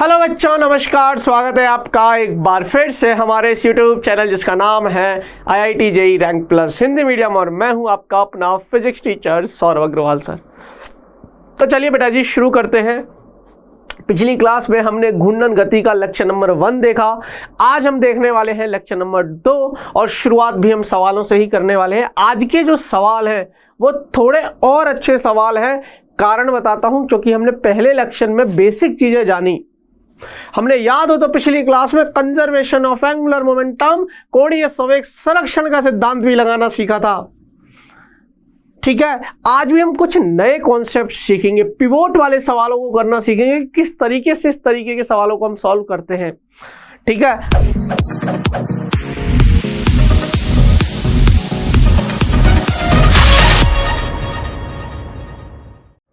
Hello बच्चों, नमस्कार। स्वागत है आपका एक बार फिर से हमारे इस यूट्यूब चैनल जिसका नाम है IIT JEE rank plus Hindi medium, और मैं हूं आपका अपना physics teacher Saurabh Agrawal sir. तो चलिए बेटा जी शुरू करते हैं। पिछली क्लास में हमने घूर्णन गति का लेक्चर नंबर 1 देखा। आज हम देखने वाले हैं लेक्चर नंबर 2 और शुरुआत भी हम सवालों से ही करने वाले हैं। आज के जो सवाल हैं वो थोड़े और अच्छे सवाल हैं। कारण बताता हूं, क्योंकि हमने पहले लेक्चर में बेसिक चीजें जानी। हमने याद हो तो पिछली क्लास में कंजर्वेशन ऑफ एंगुलर मोमेंटम, कोणीय संवेग संरक्षण का सिद्धांत भी लगाना सीखा था। ठीक है, आज भी हम कुछ नए कॉन्सेप्ट सीखेंगे, पिवोट वाले सवालों को करना सीखेंगे, किस तरीके से इस तरीके के सवालों को हम सॉल्व करते हैं। ठीक है,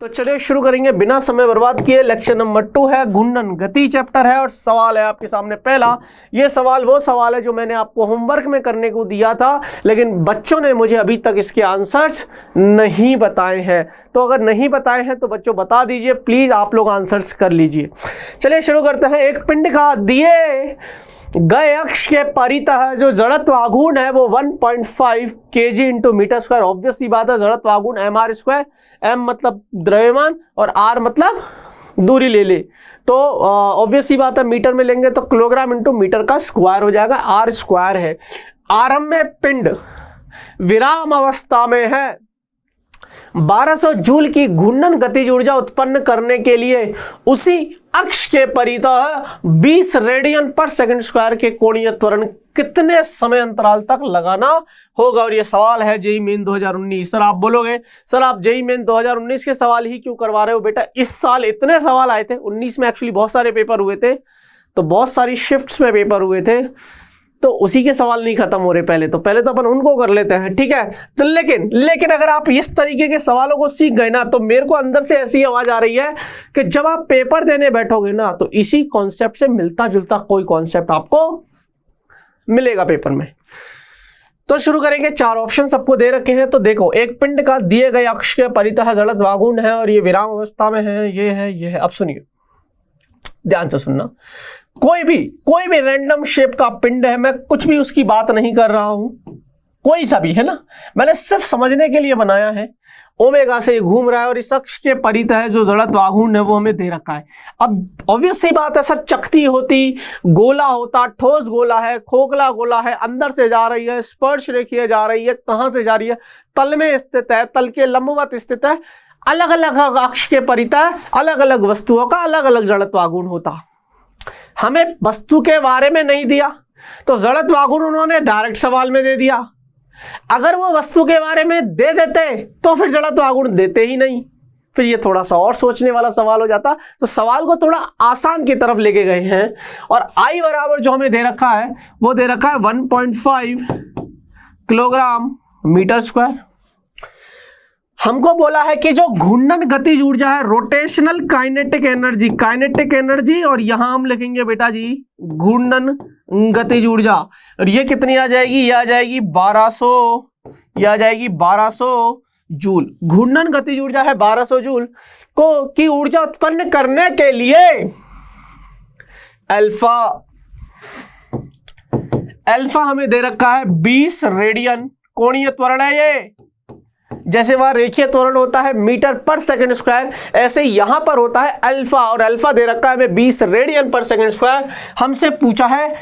तो चलिए शुरू करेंगे बिना समय बर्बाद किए। लेक्चर नंबर 2 है, घूर्णन गति चैप्टर है, और सवाल है आपके सामने पहला। ये सवाल वो सवाल है जो मैंने आपको होमवर्क में करने को दिया था, लेकिन बच्चों ने मुझे अभी तक इसके आंसर्स नहीं बताए हैं। तो अगर नहीं बताए हैं तो बच्चों बता दीजिए प्लीज, आप लोग आंसर्स कर लीजिए। चलिए शुरू करते हैं। एक पिंड का दिए गए अक्ष के परितः जो जड़त्व आघूर्ण है वो 1.5 kg into metre square. Obvious सी बात है, जड़त्व आघूर्ण mr स्क्वायर, m मतलब द्रव्यमान और r मतलब दूरी ले ले, तो ऑब्वियस सी बात है मीटर में लेंगे तो किलोग्राम इंटू मीटर का स्क्वायर हो जाएगा, r स्क्वायर है। आरंभ में पिंड विराम अवस्था में है। 1200 जूल की घूर्णन गतिज ऊर्जा उत्पन्न करने के लिए उसी अक्ष के परितः 20 रेडियन पर सेकंड स्क्वायर के कोणीय त्वरण कितने समय अंतराल तक लगाना होगा। और ये सवाल है जेईई मेन 2019। सर आप बोलोगे सर आप जेईई मेन 2019 के सवाल ही क्यों करवा रहे हो बेटा? इस साल इतने सवाल आए थे, 19 में एक्चुअली बहुत सारे पेपर हुए थे, तो बहुत सारी शिफ्ट्स में पेपर हुए थे, तो उसी के सवाल नहीं खत्म हो रहे पहले तो अपन उनको कर लेते हैं। ठीक है, तो लेकिन अगर आप इस तरीके के सवालों को सीख गए ना, तो मेरे को अंदर से ऐसी आवाज आ रही है कि जब आप पेपर देने बैठोगे ना तो इसी कॉन्सेप्ट से मिलता जुलता कोई कॉन्सेप्ट आपको मिलेगा पेपर में। तो शुरू करेंगे। 4 ऑप्शन सबको दे रखे हैं। तो देखो, एक पिंड का दिए गए अक्ष के परितः जड़त्व आघूर्ण है और ये विराम अवस्था में है, ये है। अब सुनिए, ध्यान से सुनना। कोई भी रैंडम शेप का पिंड है, मैं कुछ भी उसकी बात नहीं कर रहा हूं, कोई सा भी है ना, मैंने सिर्फ समझने के लिए बनाया है। ओमेगा से ये घूम रहा है और इस अक्ष के परितः जो जड़त्व आघूर्ण है वो हमें दे रखा है। अब ऑब्वियस सी बात है सर, चकती होती, गोला होता, ठोस गोला है, खोखला गोला है, अंदर से जा रही है, स्पर्श रेखीय जा रही है, कहां से जा रही है? तल में स्थित है, तल के लंबवत स्थित है। अलग अलग अक्ष के परितः अलग अलग वस्तुओं का अलग अलग जड़त्व आघूर्ण होता। हमें वस्तु के बारे में नहीं दिया तो जड़त्व आघूर्ण उन्होंने डायरेक्ट सवाल में दे दिया। अगर वो वस्तु के बारे में दे देते तो फिर जड़त्व आघूर्ण देते ही नहीं, फिर ये थोड़ा सा और सोचने वाला सवाल हो जाता। तो सवाल को थोड़ा आसान की तरफ लेके गए हैं, और I बराबर जो हमें दे रखा है वो दे रखा है 1.5 किलोग्राम मीटर स्क्वायर। हमको बोला है कि जो घूर्णन गतिज ऊर्जा है, रोटेशनल काइनेटिक एनर्जी, और यहां हम लिखेंगे बेटा जी घूर्णन गतिज ऊर्जा, और ये कितनी आ जाएगी? ये आ जाएगी 1200 जूल। घूर्णन गतिज ऊर्जा है 1200 जूल को की ऊर्जा उत्पन्न करने के लिए अल्फा हमें दे रखा है 20 रेडियन कोणीय त्वरण है। ये जैसे वहां रेखीय त्वरण होता है मीटर पर सेकंड स्क्वायर, ऐसे यहां पर होता है अल्फा, और अल्फा दे रखा है हमें 20 रेडियन पर सेकंड स्क्वायर। हमसे पूछा है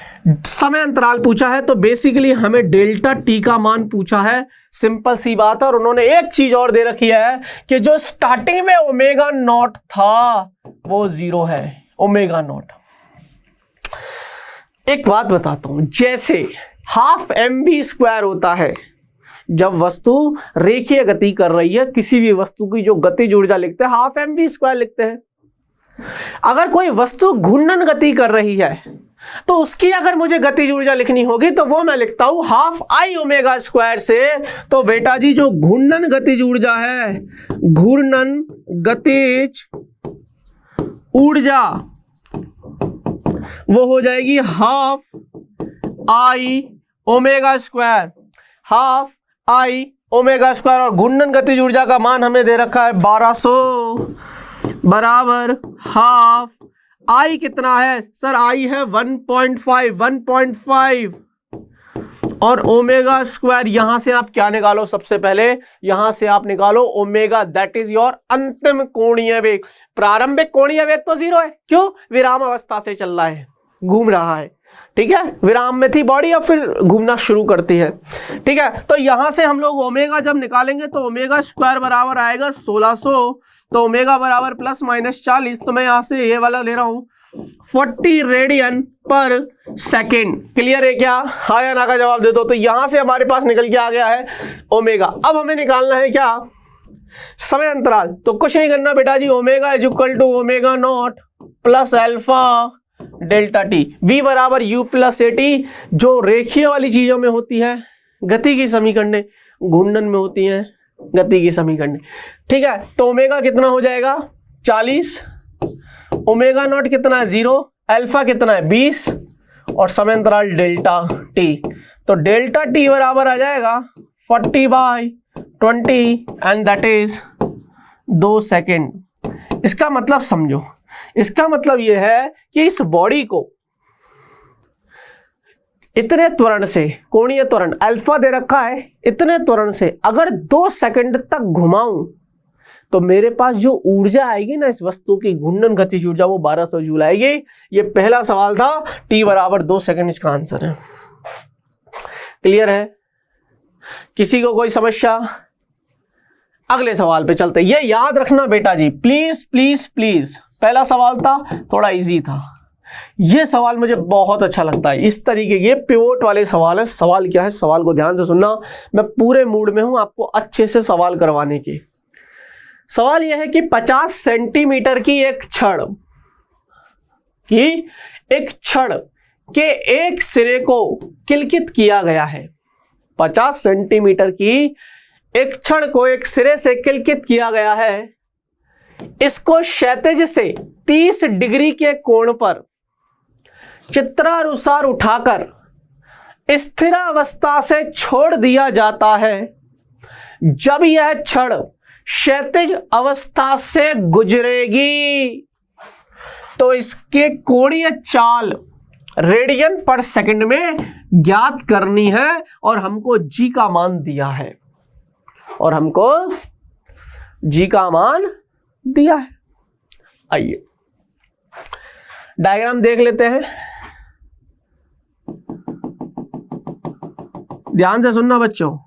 समय अंतराल पूछा है, तो बेसिकली हमें डेल्टा टी का मान पूछा है। सिंपल सी बात है। और उन्होंने एक चीज और दे रखी है कि जो स्टार्टिंग में ओमेगा नॉट था वो 0 है, ओमेगा नॉट। एक बात बताता हूं, जैसे हाफ mv स्क्वायर होता है जब वस्तु रेखीय गति कर रही है, किसी भी वस्तु की जो गतिज ऊर्जा लिखते हैं हाफ mv स्क्वायर लिखते हैं। अगर कोई वस्तु घूर्णन गति कर रही है तो उसकी अगर मुझे गतिज ऊर्जा लिखनी होगी तो वो मैं लिखता हूं हाफ I ओमेगा स्क्वायर से। तो बेटा जी जो घूर्णन गतिज ऊर्जा है, घूर्णन गतिज ऊर्जा वो हो जाएगी half I omega square, half I omega square. और घूर्णन गतिज ऊर्जा का मान हमें दे रखा है 1200 बराबर हाफ आई कितना है सर? आई है 1.5 और ओमेगा स्क्वायर, यहां से आप क्या निकालो? सबसे पहले यहां से आप निकालो ओमेगा, दैट इज योर अंतिम कोणीय वेग। प्रारंभिक कोणीय वेग तो 0 है, क्यों? विराम अवस्था से चल रहा है, घूम रहा है, ठीक है। विराम में थी बॉडी और फिर घूमना शुरू करती है, ठीक है। तो यहां से हम लोग ओमेगा जब निकालेंगे तो ओमेगा स्क्वायर बराबर आएगा 1600, तो ओमेगा बराबर प्लस माइनस 40, तो मैं यहां से ये वाला ले रहा हूं 40 रेडियन पर सेकेंड। क्लियर है क्या? हाँ या ना का जवाब दे दो। तो यहां से हमारे पास निकल के आ गया है ओमेगा। अब हमें निकालना है क्या? समय अंतराल। तो कुछ नहीं करना बेटा जी, omega is equal to omega not plus alpha delta t, v बराबर u प्लस ए टी, जो रेखीय वाली चीजों में होती है गति की समीकरण, घूर्णन में होती है गति की समीकरण, ठीक है। तो ओमेगा कितना हो जाएगा? 40, ओमेगा नॉट कितना है? 0, अल्फा कितना है? 20 और समय अंतराल डेल्टा टी। तो डेल्टा टी बराबर आ जाएगा 40/20 एंड दैट इज 2 सेकेंड। इसका मतलब समझो, इसका मतलब यह है कि इस बॉडी को इतने त्वरण से, कोणीय त्वरण अल्फा दे रखा है, इतने त्वरण से अगर 2 सेकंड तक घुमाऊं तो मेरे पास जो ऊर्जा आएगी ना इस वस्तु की, घूर्णन गतिज ऊर्जा, वो 1200 जूल आएगी। ये पहला सवाल था, टी बराबर 2 सेकंड इसका आंसर है। क्लियर है? किसी को कोई समस्या? अगले सवाल पे चलते। ये याद रखना बेटा जी, प्लीज प्लीज प्लीज। पहला सवाल था थोड़ा इजी था, ये सवाल मुझे बहुत अच्छा लगता है। इस तरीके के पिवोट वाले सवाल है। सवाल क्या है? सवाल को ध्यान से सुनना, मैं पूरे मूड में हूं आपको अच्छे से सवाल करवाने के। सवाल यह है कि 50 सेंटीमीटर की एक छड़ के एक सिरे को किलकित किया गया है। 50 सेंटीमीटर की एक छड़ को एक सिरे से किलकित किया गया है। इसको क्षैतिज से 30 डिग्री के कोण पर चित्रानुसार उठाकर स्थिरावस्था से छोड़ दिया जाता है। जब यह छड़ क्षैतिज अवस्था से गुजरेगी तो इसके कोणीय चाल रेडियन पर सेकंड में ज्ञात करनी है और हमको जी का मान दिया है, और हमको जी का मान दिया है। आइए डायग्राम देख लेते हैं, ध्यान से सुनना बच्चों।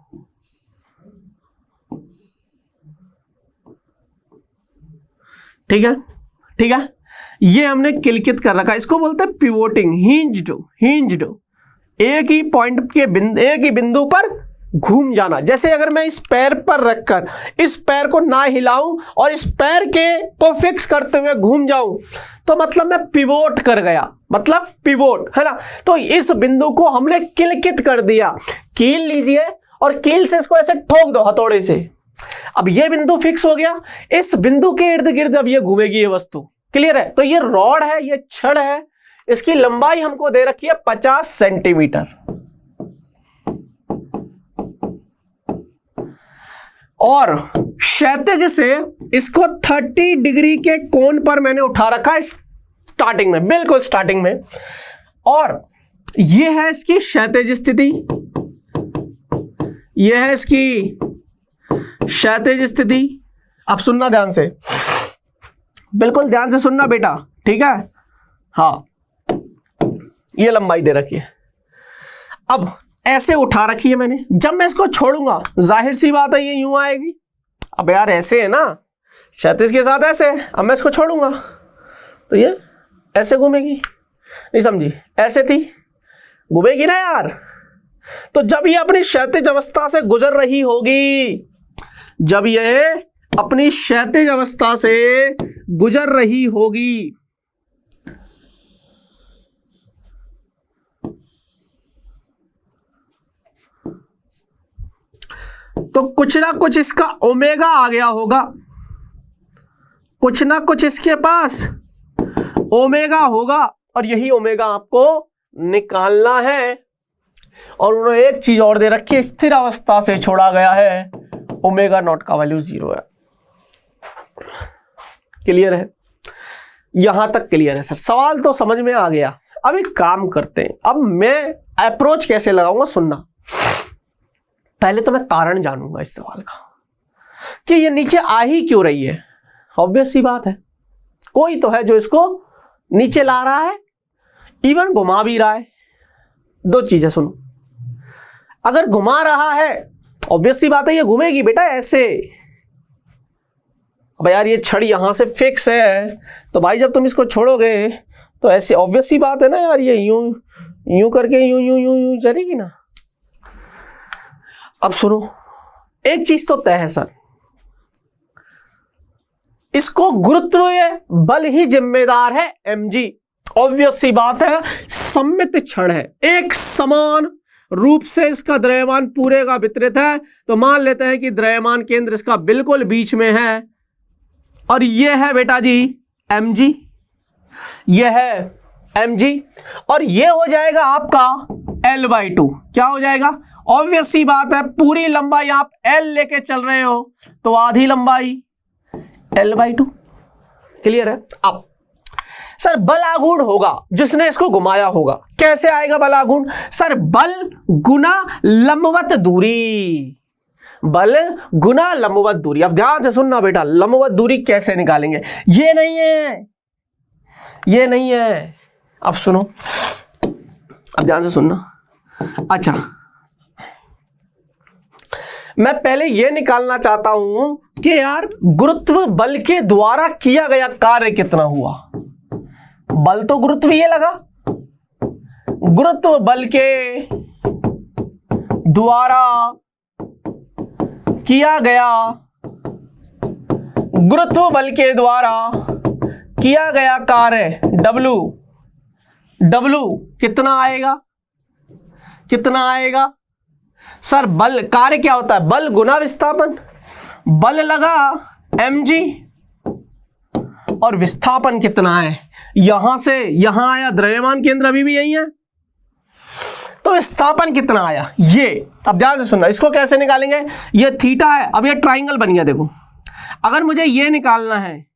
ठीक है, ठीक है। ये हमने किलकित कर रखा है, इसको बोलते हैं पिवोटिंग, हिंज्ड। एक ही पॉइंट के एक ही बिंदु पर घूम जाना। जैसे अगर मैं इस पैर पर रखकर इस पैर को ना हिलाऊं और इस पैर के को फिक्स करते हुए घूम जाऊं तो मतलब मैं पिवोट कर गया, मतलब पिवोट, है ना। तो इस बिंदु को हमने किलकित कर दिया। कील लीजिए और कील से इसको ऐसे ठोक दो हथौड़े से। अब ये बिंदु फिक्स हो गया, इस बिंदु के इर्द गिर्द अब ये घूमेगी ये वस्तु। क्लियर है? तो ये रॉड है, ये छड़ है, इसकी लंबाई हमको दे रखी है 50 सेंटीमीटर और क्षैतिज से इसको 30 डिग्री के कोण पर मैंने उठा रखा है स्टार्टिंग में, बिल्कुल स्टार्टिंग में। और ये है इसकी क्षैतिज स्थिति, यह है इसकी क्षैतिज स्थिति। अब सुनना ध्यान से, बिल्कुल ध्यान से सुनना बेटा, ठीक है। हाँ, ये लंबाई दे रखी है। अब ऐसे उठा रखी है मैंने, जब मैं इसको छोड़ूंगा जाहिर सी बात है ये यूं आएगी। अब यार ऐसे है ना, क्षैतिज के साथ ऐसे है। अब मैं इसको छोड़ूंगा तो ये ऐसे घूमेगी, नहीं समझी? ऐसे थी, घूमेगी ना यार। तो जब ये अपनी क्षैतिज अवस्था से गुजर रही होगी, जब ये अपनी क्षैतिज अवस्था से गुजर रही होगी तो कुछ ना कुछ इसका ओमेगा आ गया होगा, कुछ ना कुछ इसके पास ओमेगा होगा और यही ओमेगा आपको निकालना है। और उन्होंने एक चीज और दे रखी है, स्थिर अवस्था से छोड़ा गया है, ओमेगा नॉट का वैल्यू 0 है। क्लियर है? यहां तक क्लियर है सर, सवाल तो समझ में आ गया। अब एक काम करते हैं, अब मैं अप्रोच कैसे लगाऊंगा सुनना। पहले तो मैं कारण जानूंगा इस सवाल का कि ये नीचे आ ही क्यों रही है। ऑब्वियस सी बात है, कोई तो है जो इसको नीचे ला रहा है, इवन घुमा भी रहा है। दो चीजें सुनो, अगर घुमा रहा है ऑब्वियस सी बात है ये घूमेगी बेटा ऐसे। अब यार ये छड़ यहां से फिक्स है, तो भाई जब तुम इसको छोड़ोगे तो ऐसे ऑब्वियस सी बात है ना यार, ये यूं यूं करके यूं यूं यूं यूं चलेगी ना। अब सुनो, एक चीज तो तय है सर, इसको गुरुत्व बल ही जिम्मेदार है mg। ऑब्वियस सी बात है, सममित क्षण है, एक समान रूप से इसका द्रव्यमान पूरे का वितरित है, तो मान लेते हैं कि द्रव्यमान केंद्र इसका बिल्कुल बीच में है, और ये है बेटा जी mg, ये है mg, और ये हो जाएगा आपका L/2। क्या हो जाएगा? ऑब्वियस सी बात है, पूरी लंबाई आप L लेके चल रहे हो तो आधी लंबाई L/2। क्लियर है? अब सर बल आघूर्ण होगा जिसने इसको घुमाया होगा। कैसे आएगा बल आघूर्ण? सर बल गुना लंबवत दूरी, बल गुना लंबवत दूरी। अब ध्यान से सुनना बेटा, लंबवत दूरी कैसे निकालेंगे? ये नहीं है, ये नहीं है। अब सुनो, अब ध्यान से सुनना। अच्छा, मैं पहले यह निकालना चाहता हूं कि यार गुरुत्व बल के द्वारा किया गया कार्य कितना हुआ। बल तो गुरुत्व ये लगा, गुरुत्व बल के द्वारा किया गया, गुरुत्व बल के द्वारा किया गया कार्य W, W कितना आएगा? कितना आएगा सर? बल कार्य क्या होता है? बल गुना विस्थापन। बल लगा mg और विस्थापन कितना है? यहां से यहां आया, द्रव्यमान केंद्र अभी भी यही है, तो विस्थापन कितना आया ये। अब ध्यान से सुनना, इसको कैसे निकालेंगे? ये थीटा है, अब ये ट्राइंगल बन गया। देखो, अगर मुझे ये निकालना है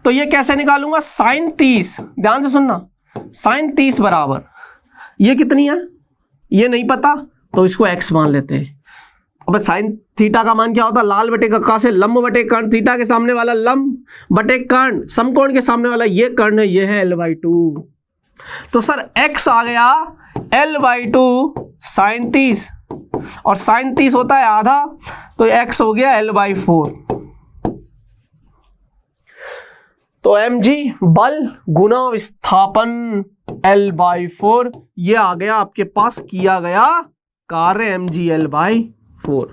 तो ये कैसे निकालूंगा? साइन 30, ध्यान से सुनना, साइन 30 बराबर ये कितनी है ये नहीं पता, तो इसको x मान लेते हैं। अब साइन थीटा का मान क्या होता है? लाल बटे कक्का से लंब बटे कर्ण, थीटा के सामने वाला लंब बटे कर्ण, समकोण के सामने वाला ये कर्ण है, ये है L/2। तो सर x आ गया L/2 साइन 30, और साइन 30 होता है आधा, तो x हो गया L/4। तो mg बल गुना विस्थापन L/4, ये आ गया आपके पास किया गया कार्य mg L/4।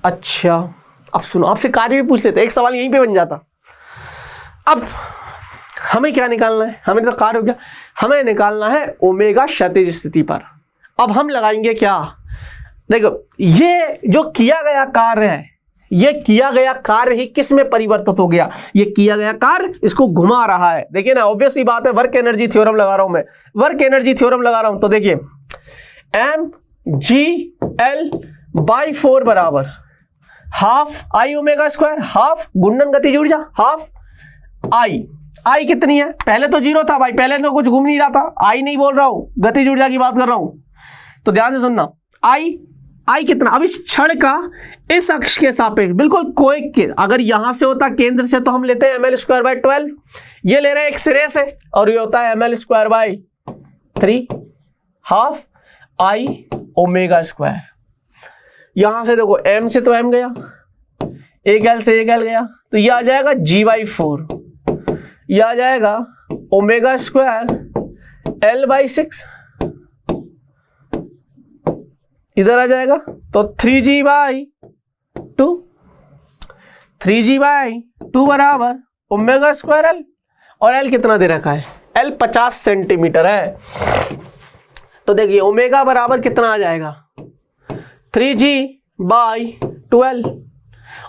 अच्छा, अब सुनो, आपसे कार्य भी पूछ लेते, एक सवाल यहीं पे बन जाता। अब हमें क्या निकालना है? हमें तो कार्य हो गया, हमें निकालना है ओमेगा क्षैतिज स्थिति पर। अब हम लगाएंगे क्या? देखो, ये जो किया गया कार्य है, ये किया गया कार्य ही किस में परिवर्तित हो गया? ये किया गया कार्य इसको घुमा रहा है। देखिए ना, ऑब्वियस ही बात है, वर्क एनर्जी थ्योरम लगा रहा हूं मैं, वर्क एनर्जी थ्योरम लगा रहा हूं, तो देखिए mg/L/4 बराबर half I omega square, half गुणन गतिज ऊर्जा, हाफ आई कितनी है? पहले तो 0 था भाई, पहले तो कुछ घूम नहीं रहा था, आई नहीं बोल रहा हूं, गतिज ऊर्जा की बात कर रहा हूं। तो ध्यान से सुनना, आई कितना? अब इस क्षण का इस अक्ष के सापेक्ष बिल्कुल कोई के, अगर यहां से होता केंद्र से तो हम लेते हैं ml²/12, ये ले रहे हैं एक सिरे से, और ये होता है ml²/3 half I omega square. यहां से देखो m से तो m गया, एक l से एक l गया, तो ये आ जाएगा g/4, ये आ जाएगा ओमेगा स्क्वायर L/6, इधर आ जाएगा तो 3g/2, 3g/2 बराबर ओमेगा स्क्वायर L, और L कितना दे रखा है? L 50 सेंटीमीटर है। तो देखिए ओमेगा बराबर कितना आ जाएगा? 3g/12,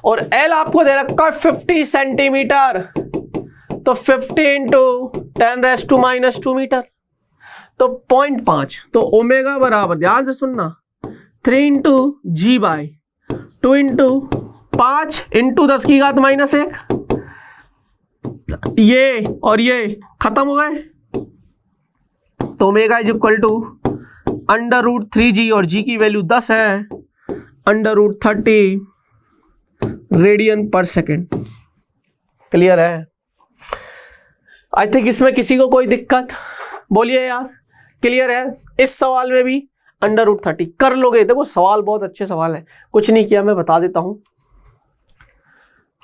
और L आपको दे रखा है 50 सेंटीमीटर, तो 50 × 10⁻⁻² मीटर, तो 0.5। तो ओमेगा बराबर, ध्यान से सुनना, 3 × g/2 × 5 × 10⁻⁻1, ये और ये खत्म हो गए, तो omega is equal to √3g और g की वैल्यू 10 है, √30 रेडियन पर सेकेंड। क्लियर है? आई थिंक इसमें किसी को कोई दिक्कत? बोलिए यार, क्लियर है? इस सवाल में भी √30 कर लोगे? देखो सवाल बहुत अच्छे सवाल है, कुछ नहीं किया, मैं बता देता हूं।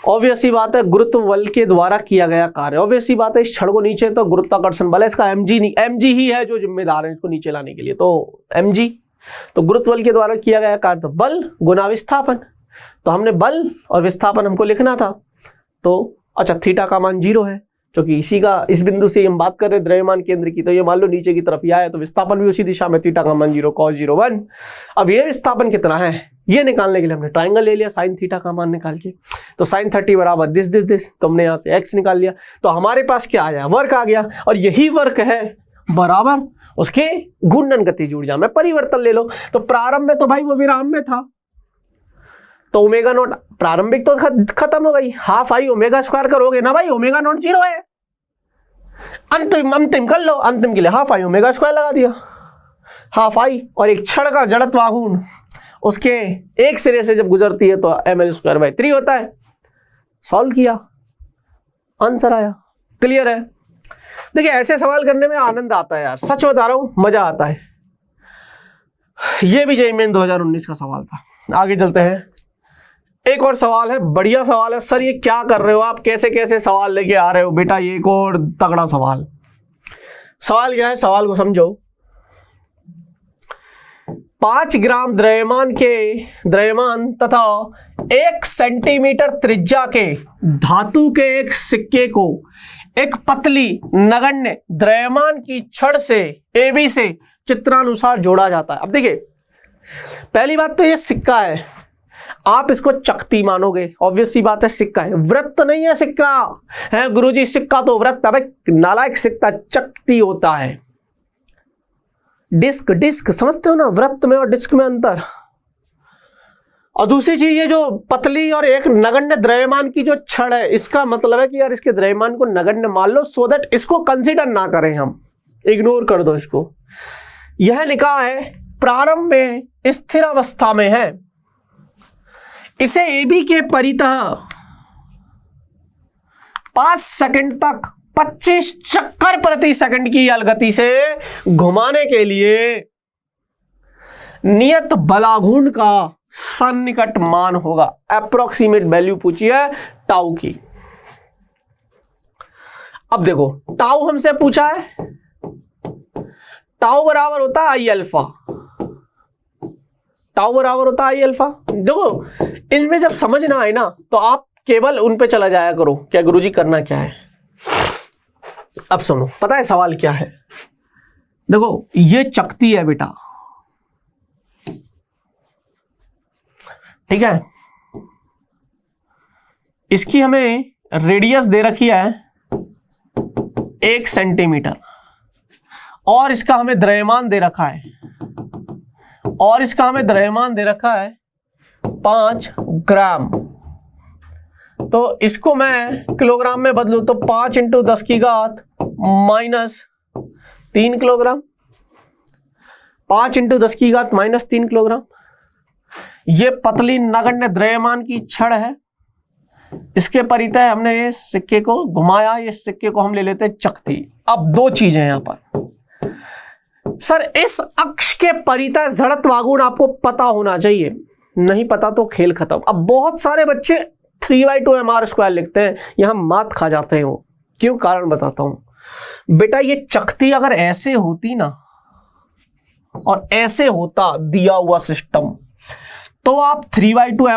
ऑब्वियस ही बात है, गुरुत्व बल के द्वारा किया गया कार्य। ऑब्वियस ही बात है, इस छड़ को नीचे तो गुरुत्वाकर्षण बल है, इसका mg नहीं, mg ही है जो जिम्मेदार है इसको नीचे लाने के लिए, तो mg, तो गुरुत्व बल के द्वारा किया गया कार्य तो बल गुना विस्थापन, तो हमने बल और विस्थापन हमको लिखना था, तो अच्छा थीटा का मान 0 है, क्योंकि इसी का, इस बिंदु से हम बात कर रहे हैं द्रव्यमान केंद्र की, तो ये मान लो नीचे की तरफ ही आया, तो विस्थापन भी उसी दिशा में, थीटा का मान 0 cos 0 1। अब ये विस्थापन कितना है ये निकालने के लिए हमने ट्राइंगल ले लिया साइन थीटा का मान निकाल के, तो साइन 30 बराबर दिस, तो हमने यहाँ से x निकाल लिया, तो हमारे पास क्या आया, वर्क आ गया, और यही वर्क है बराबर उसके घूर्णन गतिज ऊर्जा में परिवर्तन ले लो। तो प्रारंभ में तो भाई वो विराम में था, तो ओमेगा नॉट प्रारंभिक तो खत्म हो गई, हाफ आई ओमेगा स्क्वायर करोगे ना भाई, ओमेगा नॉट 0 है, अंतिम कर लो, अंतिम के लिए हाफ आई ओमेगा स्क्वायर लगा दिया, हाफ आई, और एक छड़ का जड़त्व आघूर्ण उसके एक सिरे से जब गुजरती है तो ml²/3 होता है। सॉल्व किया, आंसर आया। क्लियर है? देखिए ऐसे सवाल करने में आनंद आता है यार, सच बता रहा हूं, मजा आता है। ये भी जेईई मेन 2019 का सवाल था। आगे चलते हैं, एक और सवाल है, बढ़िया सवाल है। सर ये क्या कर रहे हो आप, कैसे कैसे सवाल लेके आ रहे हो बेटा, ये एक और तगड़ा सवाल। सवाल क्या है, सवाल को समझो। 5 ग्राम द्रव्यमान तथा 1 सेंटीमीटर त्रिज्या के धातु के एक सिक्के को एक पतली नगण्य द्रव्यमान की छड़ से AB से चित्रानुसार जोड़ा जाता है। अब देखिए पहली बात तो ये सिक्का है, आप इसको चकती मानोगे, ऑब्वियस सी बात है, सिक्का है, वृत्त नहीं है सिक्का है। गुरुजी सिक्का तो वृत्त है भाई, नालायक, सिक्का चकती होता है। डिस्क समझते हो ना, वृत्त में और डिस्क में अंतर। और दूसरी चीज ये जो पतली और एक नगण्य द्रव्यमान की जो छड़ है, इसका मतलब है कि यार इसके द्रव्यमान को नगण्य मान लो, सो दैट इसको कंसीडर ना करें, हम इग्नोर कर दो इसको। यह निकाह है प्रारंभ में स्थिर अवस्था में है, इसे AB के परितः 5 सेकंड तक 25 चक्कर प्रति सेकंड की गति से घुमाने के लिए नियत बलाघूर्ण का सन्निकट मान होगा। अप्रोक्सीमेट वैल्यू पूछी है टाउ की। अब देखो टाउ हमसे पूछा है, टाउ बराबर होता है I अल्फा, टाउ बराबर होता है I अल्फा। देखो इनमें जब समझ ना आए ना तो आप केवल उन पे चला जाया करो, क्या गुरुजी करना क्या है। अब सुनो, पता है सवाल क्या है, देखो ये चकती है बेटा, ठीक है, इसकी हमें रेडियस दे रखी है 1 सेंटीमीटर, और इसका हमें द्रव्यमान दे रखा है, और इसका हमें द्रव्यमान दे रखा है 5 ग्राम। तो इसको मैं किलोग्राम में बदलूं तो 5 × 10⁻³ किलोग्राम, 5 × 10⁻³ किलोग्राम। ये पतली नगण्य द्रव्यमान की छड़ है, इसके परितः हमने ये सिक्के को घुमाया, ये सिक्के को हम ले लेते हैं चकती। अब दो चीजें यहां पर, सर इस अक्ष के परितः जड़त्व आघूर्ण आपको पता होना चाहिए, नहीं पता तो खेल खत्म। अब बहुत सारे बच्चे 3/2 mr² लिखते हैं, यहां मात खा जाते हैं वो, क्यों, कारण बताता हूं बेटा। ये चकती अगर ऐसे होती ना और ऐसे होता दिया हुआ सिस्टम, तो आप 3/2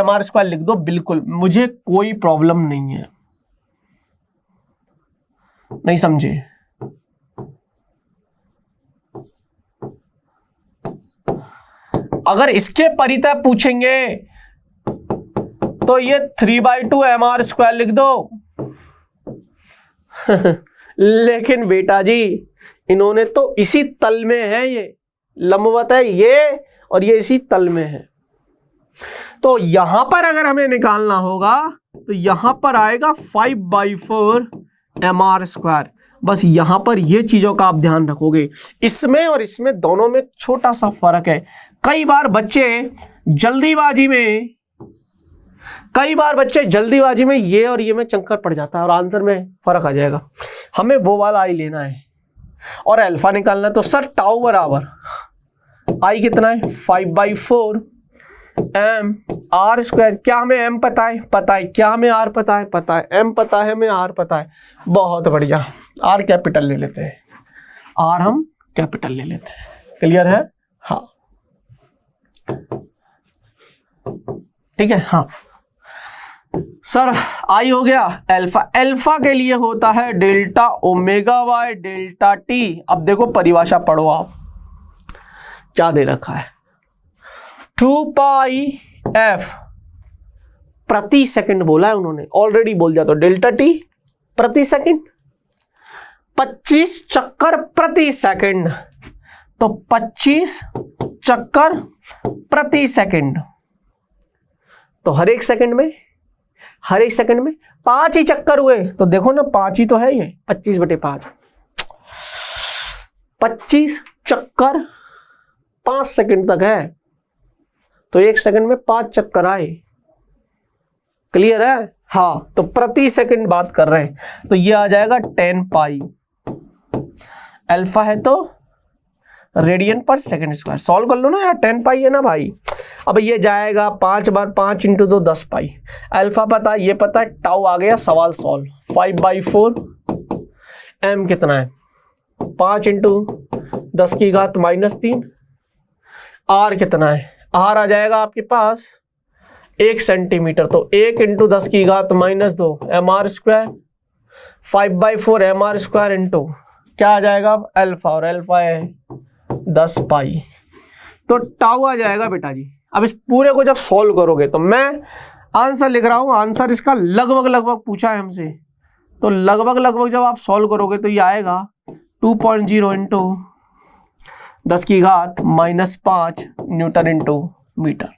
mr² लिख दो, बिल्कुल मुझे कोई प्रॉब्लम नहीं है। नहीं समझे? अगर इसके परितः पूछेंगे तो ये 3/2 mr² लिख दो। लेकिन बेटा जी इन्होंने तो इसी तल में है, ये लंबवत है ये, और ये इसी तल में है। तो यहां पर अगर हमें निकालना होगा तो यहां पर आएगा 5/4 mr²। बस यहां पर ये चीजों का आप ध्यान रखोगे। इसमें और इसमें दोनों में छोटा सा फर्क है। कई बार बच्चे जल्दीबाजी में ये और ये में चंकर पड़ जाता है और आंसर में फर्क आ जाएगा। हमें वो वाला आई लेना है और अल्फा निकालना है। तो सर टाउ बराबर आई कितना है 5/4 mr²। क्या हमें m पता है? क्या हमें r पता है? m पता है, हमें r पता है। बहुत बढ़िया, r कैपिटल ले लेते हैं, r हम कैपिटल ले लेते हैं। क्लियर है? हाँ ठीक है। हाँ सर आई हो गया। अल्फा के लिए होता है delta omega by delta T. अब देखो परिभाषा पढ़ो आप, क्या दे रखा है 2πf प्रति सेकंड बोला है उन्होंने, ऑलरेडी बोल दिया। तो डेल्टा टी प्रति सेकंड, 25 चक्कर प्रति सेकंड। तो 25 चक्कर प्रति सेकंड, तो हर एक सेकंड में 5 ही चक्कर हुए। तो देखो ना 5 ही तो है ये, 25/5, 25 चक्कर 5 सेकंड तक है। तो एक सेकंड में 5 चक्कर आए। क्लियर है? हाँ, तो प्रति सेकंड बात कर रहे हैं। तो ये आ जाएगा 10π। अल्फा है तो रेडियन पर सेकंड स्क्वायर। सॉल्व कर लो ना यार, 10π है ना भाई। अब ये जाएगा 5 बार 5 इंटू 2 10π। अल्फा पता, ये पता है, टाउ आ गया, सवाल सॉल्व। 5/4 m कितना है 5 इंटू 10⁻³ r कितना है? r आ जाएगा आपके पास 1 सेंटीमीटर। तो 1 इंटू 10⁻² mr²। 5/4 mr² इंटू क्या आ जाएगा अल्फा, और अल्फा है 10π। तो टाउ आ जाएगा बेटा जी। अब इस पूरे को जब सॉल्व करोगे, तो मैं आंसर लिख रहा हूं, आंसर इसका लगभग पूछा है हमसे। तो लगभग जब आप सॉल्व करोगे तो ये आएगा 2.0 इंटू 10⁻⁻5 न्यूटन इंटू मीटर।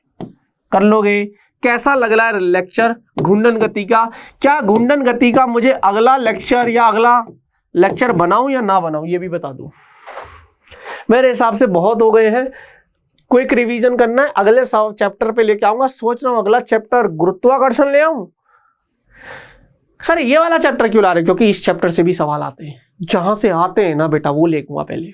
कर लोगे? कैसा लग रहा है लेक्चर घूर्णन गति का? क्या घूर्णन गति का मुझे अगला लेक्चर बनाऊं या ना बनाऊं, ये भी बता दूं। मेरे हिसाब से बहुत हो गए हैं, क्विक रिवीजन करना है। अगले चैप्टर पे लेके आऊंगा। सोच रहा हूं अगला चैप्टर गुरुत्वाकर्षण ले आऊं। सर ये वाला चैप्टर क्यों ला रहे? क्योंकि इस चैप्टर से भी सवाल आते हैं। जहां से आते हैं ना बेटा वो लेकूंगा पहले।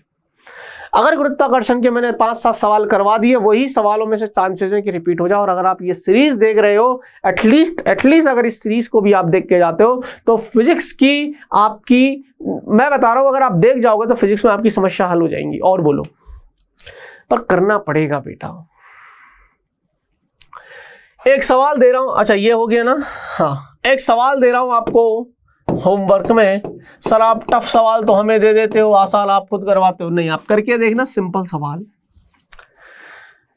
अगर गुरुत्वाकर्षण के मैंने 5-7 सवाल करवा दिए, वही सवालों में से चांसेस है कि रिपीट हो जाए। और अगर आप ये सीरीज देख रहे हो, एटलीस्ट अगर इस सीरीज को भी आप देख के जाते हो, तो फिजिक्स की आपकी, मैं बता रहा हूं, अगर आप देख जाओगे तो फिजिक्स में आपकी समस्या हल हो जाएंगी। और बोलो, पर करना पड़ेगा बेटा। एक सवाल दे रहा हूं, अच्छा ये हो गया ना। हाँ, एक सवाल दे रहा हूं आपको होमवर्क में। सर आप टफ सवाल तो हमें दे देते हो, आसान आप खुद करवाते हो। नहीं, आप करके देखना, सिंपल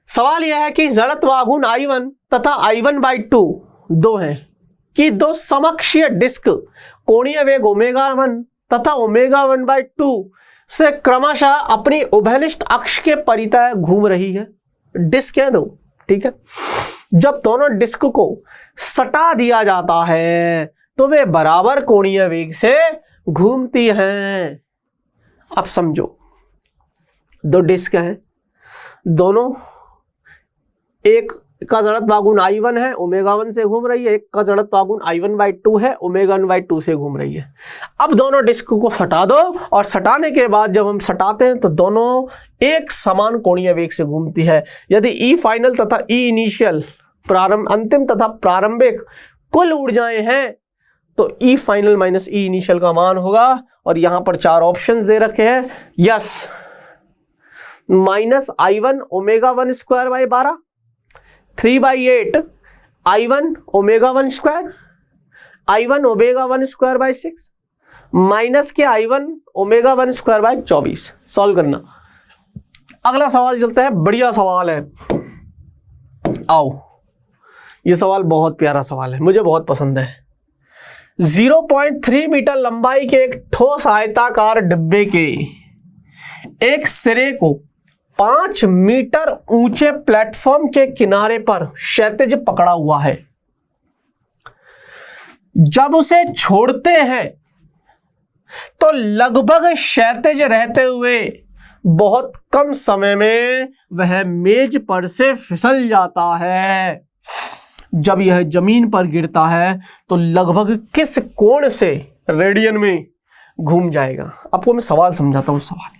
सवाल यह है कि जड़त्व आघूर्ण I1 तथा I1/2 दो हैं कि दो समकक्षीय डिस्क कोणीय वेग ω1 तथा ω1/2 से क्रमशः अपनी उभयनिष्ठ अक्ष के परितः घूम रही है। डिस्क है दो, ठीक है। जब दोनों डिस्क को सटा दिया जाता है तो वे बराबर कोणीय वेग से घूमती हैं। अब समझो, दो डिस्क हैं, दोनों, एक का जड़त्व आघूर्ण I1 है, ω1 से घूम रही है। एक का जड़त्व आघूर्ण I1/2 है, ω1/2 से घूम रही है। अब दोनों डिस्क को सटा दो, और सटाने के बाद जब हम सटाते हैं तो दोनों एक समान कोणीय वेग से घूमती है। यदि E फाइनल तथा E इनिशियल, अंतिम तथा प्रारंभिक कुल ऊर्जाएं हैं, तो E final minus E initial का मान होगा। और यहां पर 4 ऑप्शंस दे रखे हैं। Yes, -I1 ω1² 3/8 I1 ω1², I1 ω1²/6 minus के I1 ω1²/24। सॉल्व करना। अगला सवाल चलता है, बढ़िया सवाल है। आओ, ये सवाल बहुत प्यारा सवाल है, मुझे बहुत पसंद है। 0.3 मीटर लंबाई के एक ठोस आयताकार डिब्बे के एक सिरे को 5 मीटर ऊंचे प्लेटफॉर्म के किनारे पर क्षैतिज पकड़ा हुआ है। जब उसे छोड़ते हैं तो लगभग क्षैतिज रहते हुए बहुत कम समय में वह मेज पर से फिसल जाता है। जब यह जमीन पर गिरता है तो लगभग किस कोण से रेडियन में घूम जाएगा? आपको मैं सवाल समझाता हूं। सवाल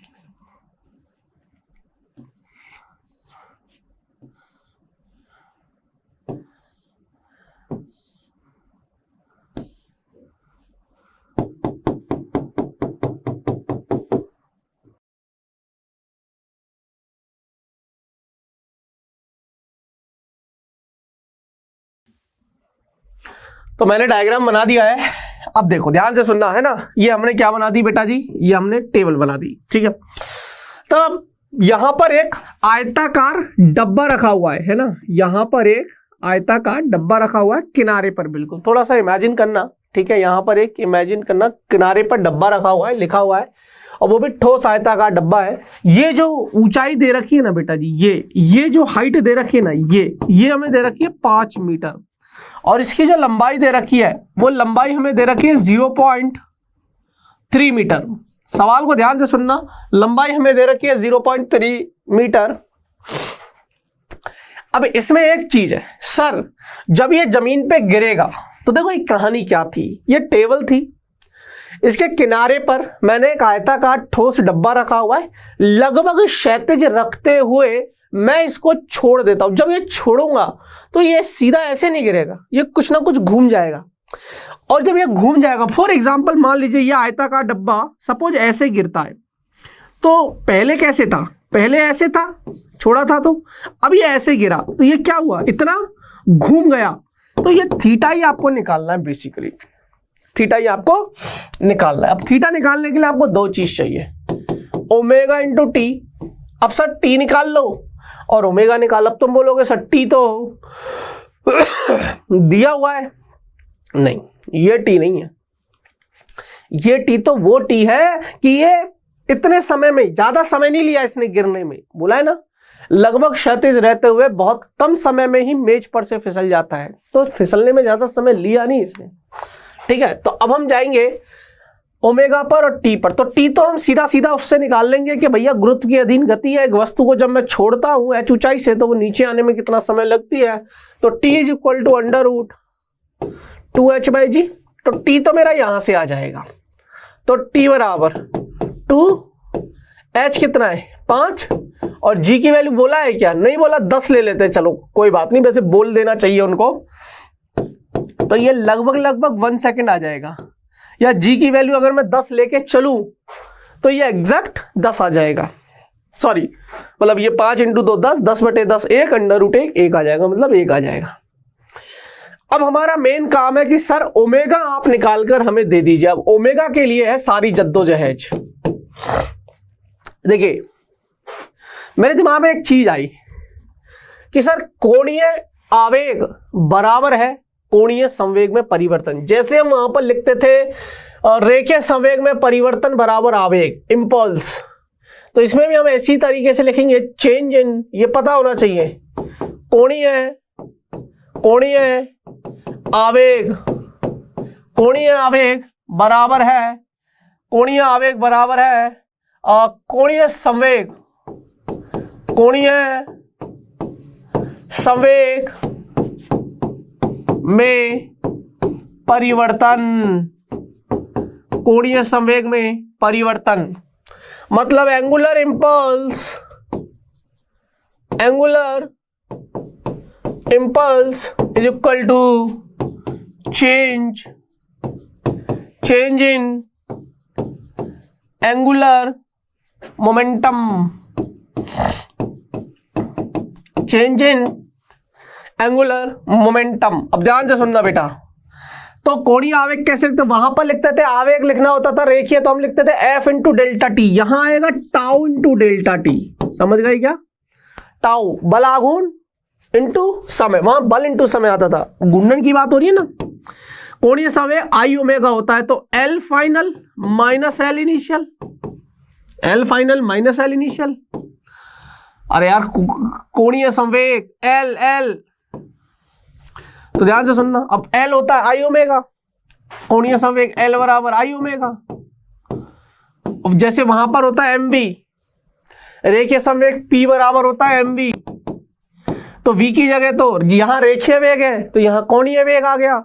तो मैंने डायग्राम बना दिया है। अब देखो ध्यान से सुनना है ना। ये हमने क्या बना दी बेटा जी? ये हमने टेबल बना दी, ठीक है। तो अब यहां पर एक आयताकार डब्बा रखा हुआ है ना। यहां पर एक आयताकार डब्बा रखा हुआ है किनारे पर, बिल्कुल थोड़ा सा इमेजिन करना, ठीक है। यहां पर एक इमेजिन करना, किनारे पर डब्बा रखा हुआ है, लिखा हुआ है, और वो भी ठोस आयताकार डब्बा है। ये जो ऊंचाई दे रखी है ना बेटा जी, ये जो हाइट दे रखी है ना, ये हमें दे रखी है 5 मीटर, और इसकी जो लंबाई दे रखी है वो लंबाई हमें दे रखी है 0.3 मीटर। सवाल को ध्यान से सुनना, लंबाई हमें दे रखी है 0.3 मीटर। अब इसमें एक चीज है सर, जब ये जमीन पे गिरेगा तो देखो एक कहानी क्या थी। ये टेबल थी, इसके किनारे पर मैंने एक आयताकार ठोस डब्बा रखा हुआ है, लगभग क्षैतिज रखते हुए मैं इसको छोड़ देता हूं। जब ये छोड़ूंगा तो ये सीधा ऐसे नहीं गिरेगा, ये कुछ ना कुछ घूम जाएगा, और जब ये घूम जाएगा, फॉर एग्जांपल मान लीजिए ये आयताकार डब्बा सपोज ऐसे गिरता है, तो पहले कैसे था? पहले ऐसे था, छोड़ा था, तो अब ये ऐसे गिरा, तो ये क्या हुआ? इतना घूम गया। तो ये थीटा ही आपको निकालना है, बेसिकली थीटा ही आपको निकालना है। अब थीटा निकालने के लिए आपको दो चीज चाहिए, ओमेगा इंटू टी। अब सर टी निकाल लो और ओमेगा निकाल। अब तुम बोलोगे सर टी तो दिया हुआ है। नहीं, ये टी नहीं है, ये टी तो वो टी है कि ये इतने समय में, ज्यादा समय नहीं लिया इसने गिरने में, बोला है ना, लगभग क्षैतिज रहते हुए बहुत कम समय में ही मेज पर से फिसल जाता है। तो फिसलने में ज्यादा समय लिया नहीं इसने, ठीक है। तो अब हम जाएंगे ओमेगा पर और टी पर। तो टी तो हम सीधा सीधा उससे निकाल लेंगे कि भैया गुरुत्व की अधीन गति है, एक वस्तु को जब मैं छोड़ता हूं एच ऊंचाई से तो वो नीचे आने में कितना समय लगती है। तो T is equal to √2h/g। तो टी तो मेरा यहां से आ जाएगा, तो टी बराबर 2h कितना है 5, और g की वैल्यू बोला है क्या? नहीं बोला, 10 ले लेते, चलो कोई बात नहीं, वैसे बोल देना चाहिए उनको। तो ये लगभग 1 सेकेंड आ जाएगा, या g की वैल्यू अगर मैं 10 लेके चलूं तो ये एग्जैक्ट 10 आ जाएगा। सॉरी, मतलब ये 5 × 2 10, 10/10 1 √1 आ जाएगा, मतलब 1 आ जाएगा। अब हमारा मेन काम है कि सर ओमेगा आप निकालकर हमें दे दीजिए। अब ओमेगा के लिए है सारी जद्दोजहद। देखिए मेरे दिमाग में एक चीज आई कि सर कोणीय आवेग बराबर है कोणीय संवेग में परिवर्तन। जैसे हम वहां पर लिखते थे रेखीय संवेग में परिवर्तन बराबर आवेग, इम्पल्स, तो इसमें भी हम इसी तरीके से लिखेंगे, चेंज इन, ये पता होना चाहिए, कोणीय आवेग, कोणीय आवेग बराबर है, कोणीय आवेग बराबर है कोणीय संवेग, कोणीय संवेग में परिवर्तन, कोणीय संवेग में परिवर्तन मतलब angular impulse, angular impulse is equal to change in angular momentum, change in angular momentum. अब ध्यान से सुनना बेटा, तो कोणीय आवेग कैसे लिखते? वहां पर लिखते थे, आवेग लिखना होता था रेखीय, तो हम लिखते थे F × ΔT, यहां आएगा टाउ × ΔT, समझ गए क्या? टाउ बल आघूर्ण इंटू समय, वहां बल इंटू समय आता था, घूर्णन की बात हो रही है ना। कोणीय संवेग I ओमेगा होता है, तो L final minus L initial, L final minus L initial. अरे यार कोणीय संवेग L, तो ध्यान से सुनना, अब L होता है I ओमेगा, कोणीय संवेग L बराबर I ओमेगा। जैसे वहां पर होता है mv, रेखीय संवेग P बराबर होता है mv, तो v की जगह तो यहां रेखीय वेग है तो यहां कोणीय वेग आ गया,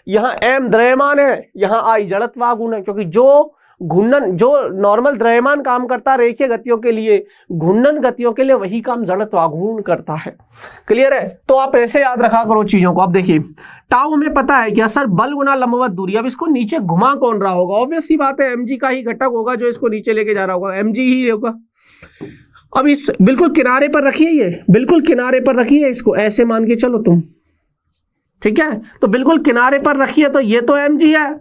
यहां m द्रव्यमान है, यहां I जड़त्व आघूर्ण है, क्योंकि जो घूर्णन, जो नॉर्मल द्रव्यमान काम करता है रेखीय गतियों के लिए, घूर्णन गतियों के लिए वही काम जड़त्व आघूर्ण करता है। क्लियर है? तो आप ऐसे याद रखा करो चीजों को। अब देखिए टाउ हमें पता है क्या सर, बल गुना लंबवत दूरी। अब इसको नीचे घुमा कौन रहा होगा? ऑब्वियस सी बात है mg का ही घटक होगा जो इसको नीचे लेके जा रहा होगा, mg ही होगा। अब इस बिल्कुल किनारे पर रखिए, ये बिल्कुल किनारे पर रखिए, इसको ऐसे मान के चलो तुम, ठीक है? तो बिल्कुल किनारे पर रखिए, तो ये तो mg है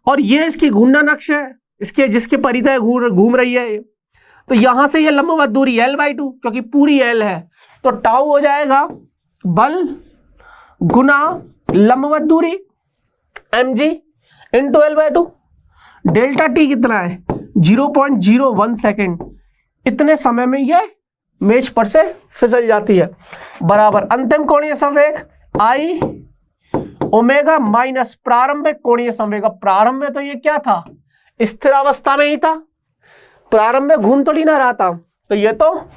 और ये इसकी घूर्णन अक्ष है, इसके जिसके परितः घूम रही है। तो यहां से ये लंबवत दूरी L/2, क्योंकि पूरी L है, तो टाउ हो जाएगा बल गुना लंबवत दूरी mg into L/2। Delta T कितना है? 0.01 सेकेंड। इतने समय में ये मेज पर से फिसल जाती है, बराबर अंतिम कोणीय संवेग I ओमेगा माइनस प्रारंभिक कोणीय संवेग। प्रारंभ में तो ये क्या था? स्थिर अवस्था में ही था, प्रारंभ में घूम थोड़ी ना रहा था, तो ये तो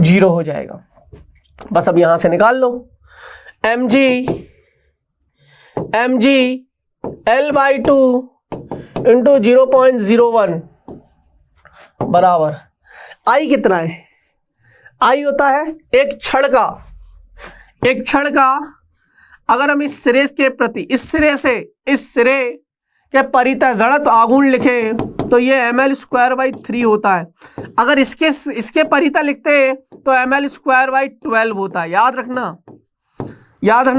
0 हो जाएगा। बस अब यहां से निकाल लो, mg L/2 इंटू 0.01 बराबर I कितना है? I होता है एक क्षण का अगर हम इस सिरे के प्रति, इस सिरे के परितः जड़त्व आघूर्ण लिखे तो ये ml²/3 होता है। अगर इसके परितः लिखते हैं तो ml²/12 होता है। याद रखना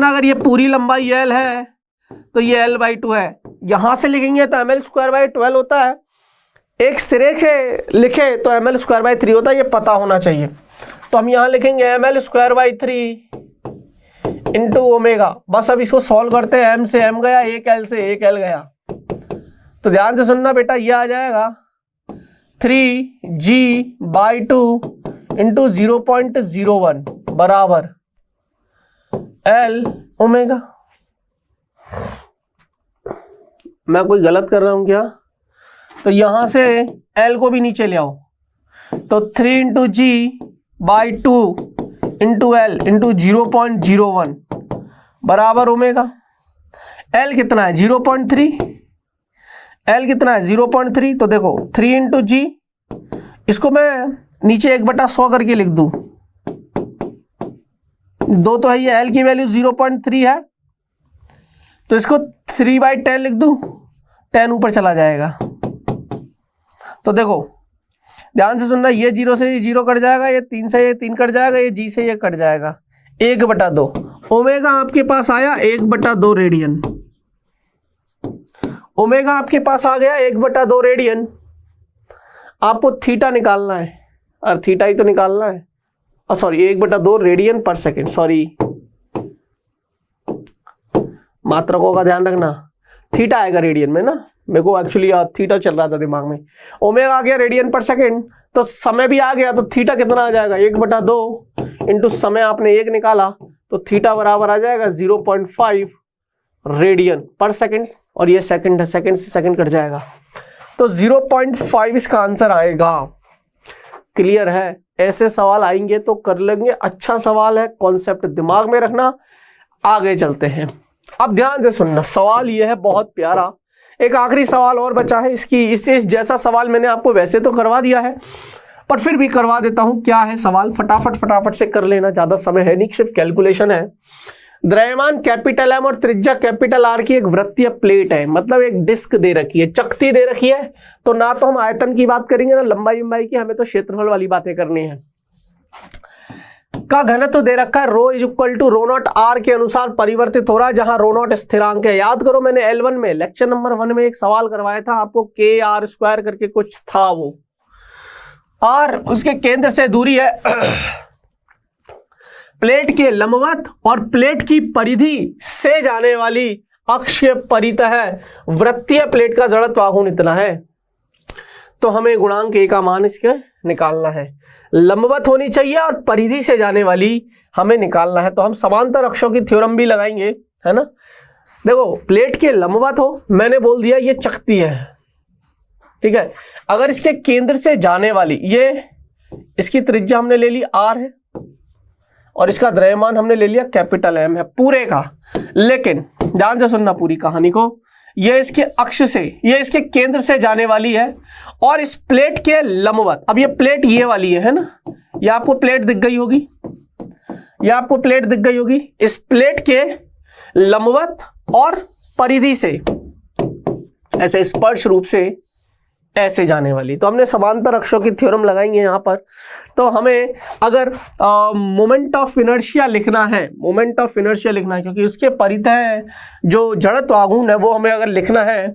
अगर ये पूरी लंबाई L है तो ये L/2 है। यहां से लिखेंगे तो ml²/12 होता है, एक सिरे से लिखे तो ml²/3 होता है, ये पता होना चाहिए। तो हम यहां लिखेंगे ml²/3 इंटू ओमेगा। बस अब इसको सॉल्व करते हैं, m से m गया, एक l से एक l गया, तो ध्यान से सुनना बेटा, ये आ जाएगा 3g/2 इंटू 0.01 बराबर l ओमेगा। मैं कोई गलत कर रहा हूं क्या? तो यहां से l को भी नीचे ले आओ, तो 3 into g/2 into l into 0.01 बराबर ओमेगा। l कितना है? 0.3। l कितना है? 0.3। तो देखो 3 इंटू जी, इसको मैं नीचे 1/100 करके लिख दूं, 2 तो है, ये l की वैल्यू 0.3 है, तो इसको 3/10 लिख दूं, 10 ऊपर चला जाएगा। तो देखो ध्यान से सुनना, ये 0 से 0 कट जाएगा, ये 3 से ये 3 कट जाएगा, ये g से ये कट जाएगा, 1/2। ओमेगा आपके पास आया 1/2 रेडियन। ओमेगा आपके पास आ गया 1/2 रेडियन। आपको थीटा निकालना है, और थीटा ही तो निकालना है, और सॉरी 1/2 रेडियन पर सेकेंड, सॉरी मात्रकों का ध्यान रखना, थीटा आएगा रेडियन में ना, मेरे को एक्चुअली थीटा चल रहा था दिमाग में। ओमेगा आ गया रेडियन पर सेकेंड, तो समय भी आ गया, तो थीटा कितना आ जाएगा? 1/2 इंटू समय आपने 1 निकाला, तो थीटा बराबर आ जाएगा 0.5 रेडियन पर सेकेंड, और ये सेकंड है, सेकंड से सेकंड कट जाएगा, तो 0.5 इसका आंसर आएगा। क्लियर है? ऐसे सवाल आएंगे तो कर लेंगे, अच्छा सवाल है, कॉन्सेप्ट दिमाग में रखना। आगे चलते हैं, अब ध्यान से सुनना, सवाल ये है बहुत प्यारा, एक आखिरी सवाल और बचा है। इस जैसा सवाल मैंने आपको वैसे तो करवा दिया है, पर फिर भी करवा देता हूं। क्या है सवाल? फटाफट से कर लेना, ज्यादा समय है नहीं, सिर्फ कैलकुलेशन है। द्रव्यमान कैपिटल M और त्रिज्या कैपिटल R की एक वृत्तीय प्लेट है, मतलब एक डिस्क दे रखी है, चकती दे रखी है, तो ना तो हम आयतन की बात करेंगे ना लंबाई की, हमें तो क्षेत्रफल वाली बातें करनी है। का घनत्व दे रखा है ρ = ρ0 r के अनुसार परिवर्तित हो रहा है, जहां ρ0 स्थिरांक है। याद करो मैंने L1 में लेक्चर नंबर 1 में एक सवाल करवाया था आपको, kr² करके कुछ था, वो r उसके केंद्र से दूरी है प्लेट के लंबवत और प्लेट की परिधि से जाने वाली अक्ष के परितः वृत्तीय प्लेट का जड़त्व आघूर्ण इतना है, तो हमें गुणांक a का मान इसके निकालना है। लंबवत होनी चाहिए और परिधि से जाने वाली हमें निकालना है, तो हम समांतर अक्षों की थ्योरम भी लगाएंगे, है ना। देखो प्लेट के लंबवत हो, मैंने बोल दिया ये चकती है, ठीक है। अगर इसके केंद्र से जाने वाली, ये इसकी त्रिज्या हमने ले ली r है और इसका द्रव्यमान हमने ले लिया कैपिटल M है पूरे का। लेकिन ध्यान से सुनना पूरी कहानी को, ये इसके अक्ष से, ये इसके केंद्र से जाने वाली है और इस प्लेट के लंबवत, अब ये प्लेट ये वाली है ना, ये आपको प्लेट दिख गई होगी, ये आपको प्लेट दिख गई होगी, इस प्लेट के लंबवत और परिधि से ऐसे स्पर्श रूप से ऐसे जाने वाली। तो हमने समांतर अक्षों की थ्योरम लगाएंगे यहाँ पर। तो हमें अगर मोमेंट ऑफ इनर्शिया लिखना है, मोमेंट ऑफ इनर्शिया लिखना है, क्योंकि उसके परितः जो जड़त्व आघूर्ण है वो हमें अगर लिखना है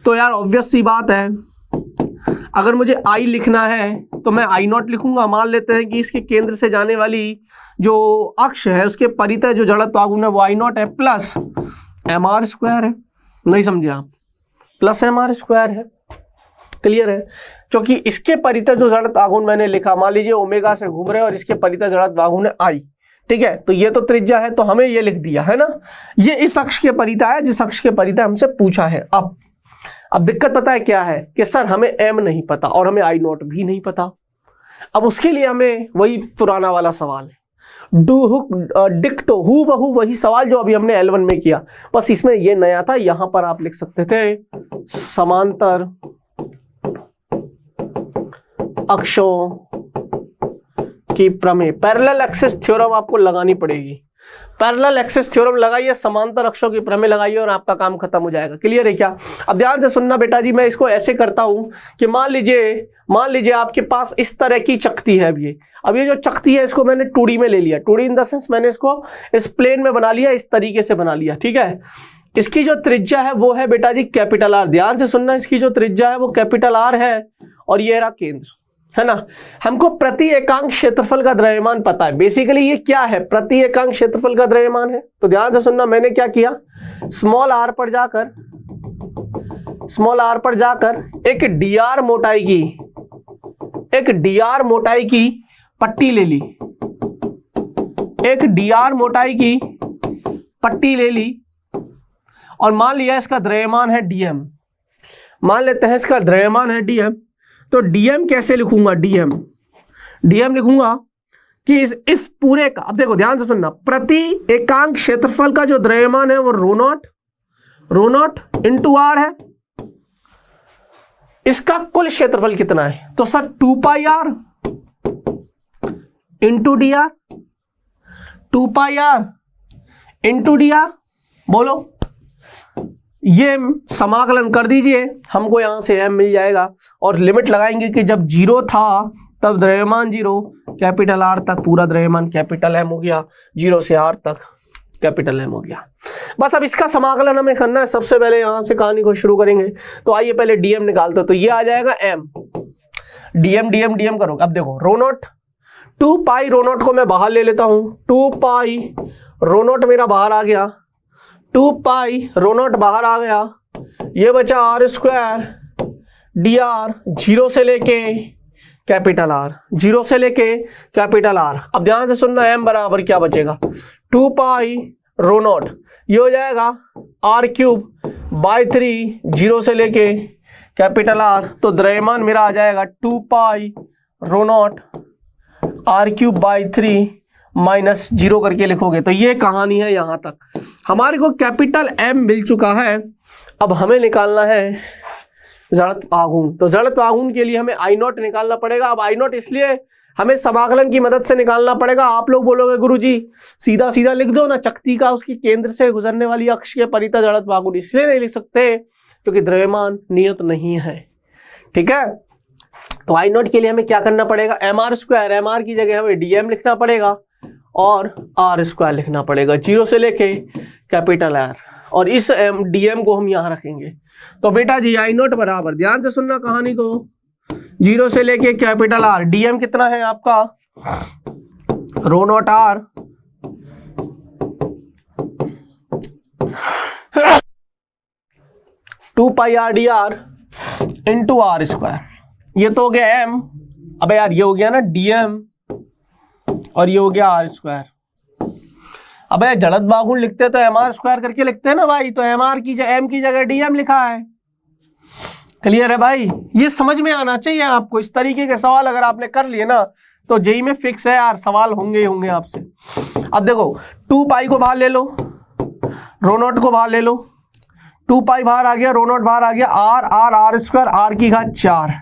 तो यार ऑब्वियस सी बात है, अगर मुझे आई लिखना है तो मैं आई नॉट लिखूंगा। मान लेते हैं कि इसके केंद्र से जाने वाली जो अक्ष है उसके परितः जो जड़त्व आघूर्ण है वो आई नॉट है प्लस एम आर स्क्वायर है। नहीं समझे आप? प्लस एम आर स्क्वायर है। क्लियर है? क्योंकि इसके परितः जो जड़त्व आघूर्ण मैंने लिखा, मान लीजिए ओमेगा से घूम रहे हैं और इसके परितः जड़त्व आघूर्ण है आई, ठीक है। तो ये तो त्रिज्या है तो हमें ये लिख दिया है ना, ये इस अक्ष के परितः है जिस अक्ष के परितः हमसे पूछा है। अब दिक्कत पता है क्या है कि सर हमें एम नहीं पता और हमें आई नॉट भी नहीं पता। अब उसके लिए हमें वही पुराना वाला सवाल है, डिक्टो हू बहू वही सवाल जो अभी हमने L1 में किया, बस इसमें ये नया था। यहां पर आप लिख सकते थे समांतर अक्षों की प्रमेय, पैरेलल एक्सिस थ्योरम आपको लगानी पड़ेगी। पैरेलल एक्सिस थ्योरम लगाइए, समांतर अक्षों की प्रमेय लगाइए और आपका काम खत्म हो जाएगा। क्लियर है क्या? अब ध्यान से सुनना बेटा जी, मैं इसको ऐसे करता हूं कि मान लीजिए आपके पास इस तरह की चकती है। अब ये जो चकती है इसको मैंने 2D में ले लिया, 2D इन द सेंस मैंने इसको इस प्लेन में बना लिया, इस तरीके से बना लिया, ठीक है। इसकी जो त्रिज्या है वो है बेटा जी कैपिटल आर। ध्यान से सुनना, इसकी जो त्रिज्या है वो कैपिटल आर है और ये रहा केंद्र, है ना। हमको प्रति एकांक क्षेत्रफल का द्रव्यमान पता है। बेसिकली ये क्या है? प्रति एकांक क्षेत्रफल का द्रव्यमान है। तो ध्यान से सुनना, मैंने क्या किया, स्मॉल आर पर जाकर एक dr मोटाई की पट्टी ले ली, एक dr मोटाई की पट्टी ले ली और मान लिया इसका द्रव्यमान है dm। मान लेते हैं इसका द्रव्यमान है dm। तो dm कैसे लिखूंगा? dm लिखूंगा कि इस पूरे का, अब देखो ध्यान से सुनना, प्रति एकांक क्षेत्रफल का जो द्रव्यमान है वो रो नॉट इंटू आर है। इसका कुल क्षेत्रफल कितना है? तो sir 2 pi r into d r, 2 pi r into d r. बोलो, ये समाकलन कर दीजिए, हमको यहां से m मिल जाएगा और लिमिट लगाएंगे कि जब 0 था तब द्रव्यमान 0, कैपिटल R तक पूरा द्रव्यमान कैपिटल M हो गया, 0 से R तक कैपिटल M हो गया। बस अब इसका समाकलन हमें करना है। सबसे पहले यहां से कहानी को शुरू करेंगे। तो आइए पहले dm निकालते हैं। तो ये आ जाएगा m, dm करो। अब देखो रो नॉट 2 पाई रो नॉट को मैं बाहर ले लेता हूं, 2 पाई रो नॉट मेरा बाहर आ गया, 2 पाई रो नॉट बाहर आ गया, ये बचा आर स्क्वायर डी आर, 0 से लेके कैपिटल आर, 0 से लेके कैपिटल आर। अब ध्यान से सुनना, m बराबर क्या बचेगा? 2 पाई रो नॉट, ये हो जाएगा r क्यूब बाई 3, 0 से लेके कैपिटल आर। तो द्रव्यमान मेरा आ जाएगा 2 pi rho not r cube by 3 minus 0 करके लिखोगे। तो ये कहानी है, यहां तक हमारे को कैपिटल M मिल चुका है। अब हमें निकालना है जड़त्व आघूर्ण। तो जड़त्व आघूर्ण के लिए हमें आई नॉट निकालना पड़ेगा। अब आई नॉट इसलिए हमें समाकलन की मदद से निकालना पड़ेगा। आप लोग बोलोगे गुरुजी सीधा सीधा लिख दो ना, चकती का उसकी केंद्र से गुजरने वाली अक्ष के परितः जड़त्व आघूर्ण। इसलिए नहीं लिख सकते क्योंकि द्रव्यमान नियत नहीं है, ठीक है। तो आई नॉट के लिए हमें क्या करना पड़ेगा? M r square, m r की जगह हमें डीएम लिखना पड़ेगा और आर स्क्वायर लिखना पड़ेगा, 0 से लेके कैपिटल आर, और इस डीएम को हम यहां रखेंगे। तो बेटा जी आई नॉट बराबर, ध्यान से सुनना कहानी को, 0 से लेके कैपिटल आर, डीएम कितना है आपका? Rho not r two pi r d r into r square. ये तो हो गया एम, अबे यार ये हो गया ना डीएम और ये हो गया आर स्क्वायर। अबे जड़त बागुन लिखते तो एम आर स्क्वायर करके लिखते हैं ना भाई, तो एम आर की एम की जगह डी एम लिखा है। क्लियर है भाई, ये समझ में आना चाहिए आपको। इस तरीके के सवाल अगर आपने कर लिए ना तो जेई में फिक्स है यार, सवाल होंगे ही होंगे आपसे। अब देखो 2 पाई को बाहर ले लो, रो नॉट को बाहर ले लो, 2 पाई बाहर आ गया, रो नॉट बाहर आ गया, r r r square r की घात 4,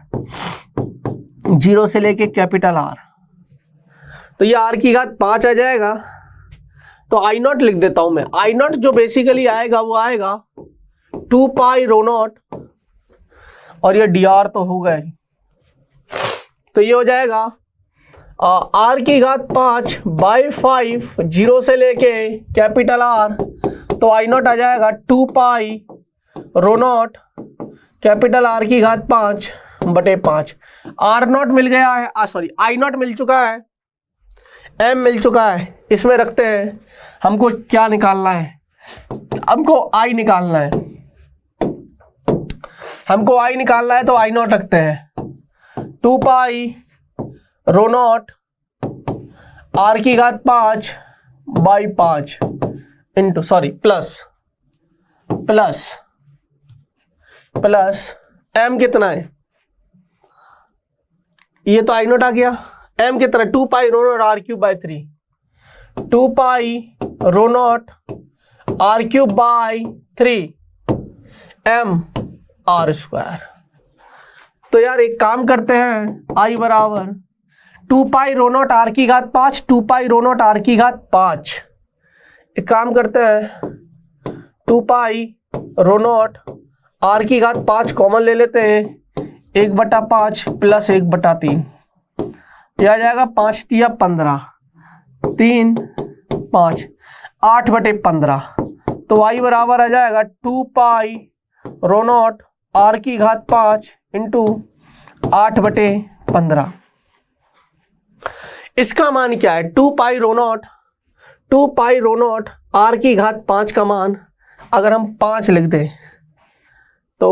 0 से लेके कैपिटल आर, तो ये आर की घात 5 आ जाएगा। तो आई नॉट लिख देता हूं मैं। आई नॉट जो बेसिकली आएगा वो आएगा 2 पाई रो नॉट, और ये डी आर तो होगा ही, तो ये हो जाएगा आर की घात 5 बाई 5, 0 से लेके कैपिटल आर, तो आई नॉट आ जाएगा 2 pi rho not capital R की घात 5 बटे 5। आर नॉट मिल गया है, सॉरी आई नॉट मिल चुका है, एम मिल चुका है, इसमें रखते हैं। हमको क्या निकालना है, हमको आई निकालना है, हमको आई निकालना है, तो आई नॉट रखते हैं 2 पाई रो नॉट आर की घात 5 by 5 into sorry plus m कितना है, ये तो आई नॉट आ गया, एम कितना 2 pi rho not r cube by 3, 2 pi rho not r cube by 3 m r square. तो यार एक काम करते हैं, आई बराबर 2 पाई रो नॉट आर की घात 5, 2 पाई रो नॉट आर की घात 5। एक काम करते हैं, 2 पाई रो नॉट आर की घात 5 कॉमन ले लेते हैं, 1/5 प्लस 1/3, यह आ जाएगा 5 तिया 15, 3 5 8/15। तो y बराबर आ जाएगा 2 पाई रो नॉट आर की घात 5 इंटू 8/15। इसका मान क्या है, 2 पाई रो नॉट आर की घात 5 का मान अगर हम 5 लिख दें तो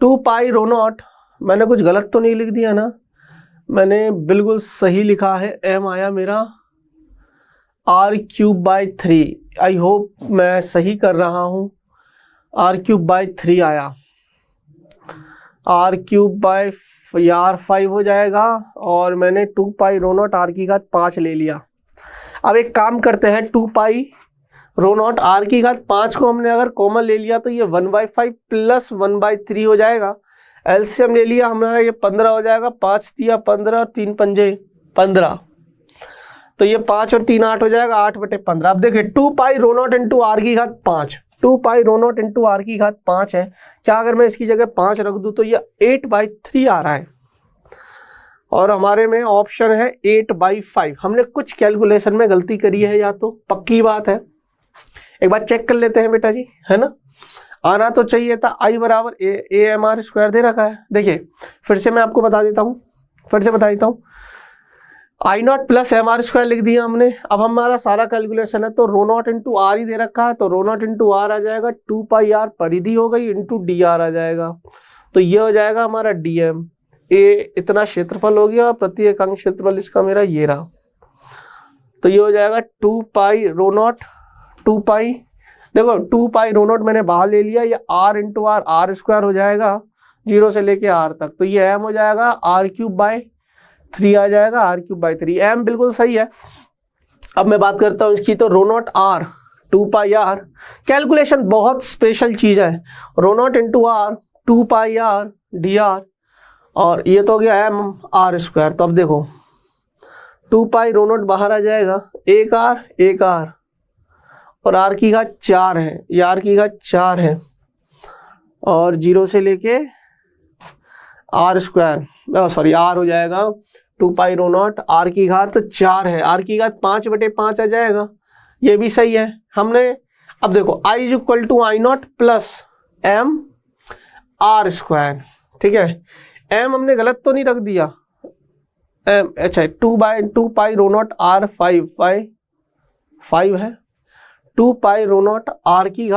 2 पाई रो नॉट, मैंने कुछ गलत तो नहीं लिख दिया ना, मैंने बिल्कुल सही लिखा है, एम आया मेरा r cube by 3। I hope मैं सही कर रहा हूँ, आर क्यूब बाई 3 आया, आर क्यूब बाई यार 5 हो जाएगा, और मैंने 2 पाई रो नॉट आर की घात 5 ले लिया। अब एक काम करते हैं, 2 पाई रो नॉट आर की घात 5 को हमने अगर कॉमन ले लिया तो ये 1/5 प्लस 1/3 हो जाएगा। एलसीएम ले लिया हमारा, ये 15 हो जाएगा, 5 तिया 15 और 3 पंजे 15, तो ये 5 और 3 8 हो जाएगा, 8/15। अब देखिए 2 pi rho not into are की घात 5, 2 pi rho not into are की घात 5 है, क्या अगर मैं इसकी जगह 5 रख दूं तो ये 8/3 आ रहा है, और हमारे में ऑप्शन है 8/5। हमने कुछ कैलकुलेशन में गलती करी है, या तो पक्की बात है, एक बार चेक कर लेते हैं बेटा जी, है ना। आना तो चाहिए था, आई बराबर ए एम आर स्क्वायर दे रखा है। देखिए फिर से मैं आपको बता देता हूँ, I not plus m r square लिख दिया हमने। अब हमारा सारा कैलकुलेशन है तो रो नॉट इंटू आर ही दे रखा है, तो रो नॉट इंटू आर आ जाएगा 2 पाई आर परिधि हो गई इंटू डी आर आ जाएगा, तो ये हो जाएगा हमारा डी एम। ए इतना क्षेत्रफल हो गया, प्रति एकांक क्षेत्रफल इसका मेरा ये रहा, तो ये हो जाएगा 2 पाई रो नॉट, 2 पाई देखो 2 पाई रो नॉट मैंने बाहर ले लिया, ये r into r r square हो जाएगा 0 से लेके आर तक, तो ये एम हो जाएगा आर क्यूब बाई 3 आ जाएगा, आर क्यूब बाई 3, एम बिल्कुल सही है। अब मैं बात करता हूँ इसकी, तो rho not r 2 pi r, calculation बहुत स्पेशल चीज़ है, rho not into r 2 pi r d r, और ये तो हो गया एम आर स्क्वायर। तो अब देखो 2 पाई रो नॉट बाहर आ जाएगा, एक आर और आर की घात 4 है, ये आर की घात 4 है, और 0 से लेके आर स्क्वायर सॉरी आर हो जाएगा 2 पाई रो नॉट आर की घात 4 है, आर की घात 5/5 आ जाएगा, ये भी सही है हमने। अब देखो I is equal to I not plus m r square, ठीक है, एम हमने गलत तो नहीं रख दिया, एम अच्छा 2 पाई रो नॉट आर 5 है, 2 पाई रो नॉट आर की